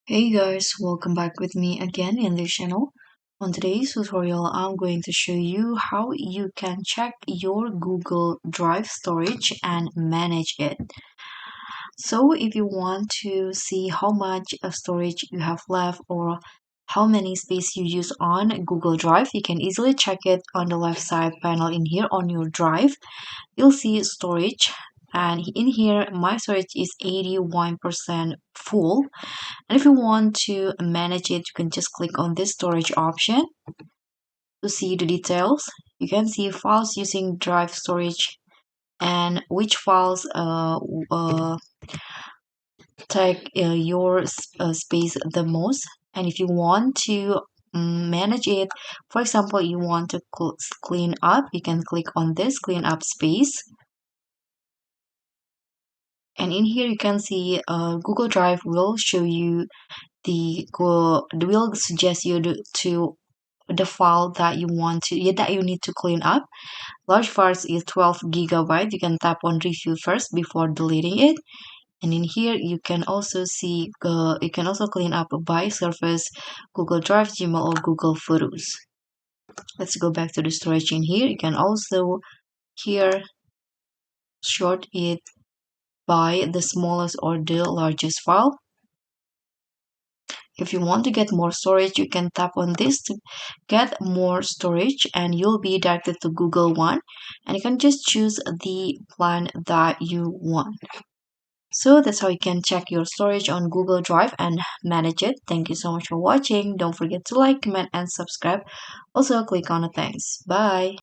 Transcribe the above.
Hey guys, welcome back with me again in this channel. On today's tutorial, I'm going to show you how you can check your Google Drive storage and manage it. So if you want to see how much storage you have left or how many space you use on Google Drive, you can easily check it on the left side panel in here on your drive. You'll see storage, and in here my storage is 81% full. And if you want to manage it, you can just click on this storage option to see the details. You can see files using drive storage and which files take your space the most. And if you want to manage it, for example, you want to clean up, you can click on this clean up space. And in here you can see Google Drive will show you will suggest you to the file that you want to that you need to clean up. Large files is 12 gigabyte. You can tap on review first before deleting it. And in here you can also see you can also clean up by Surface, Google Drive, Gmail, or Google Photos. Let's go back to the storage in here. You can also here sort it by the smallest or the largest file. If you want to get more storage, you can tap on this to get more storage and you'll be directed to Google One, and you can just choose the plan that you want. So that's how you can check your storage on Google Drive and manage it. Thank you so much for watching. Don't forget to like, comment, and subscribe. Also click on the thanks. Bye.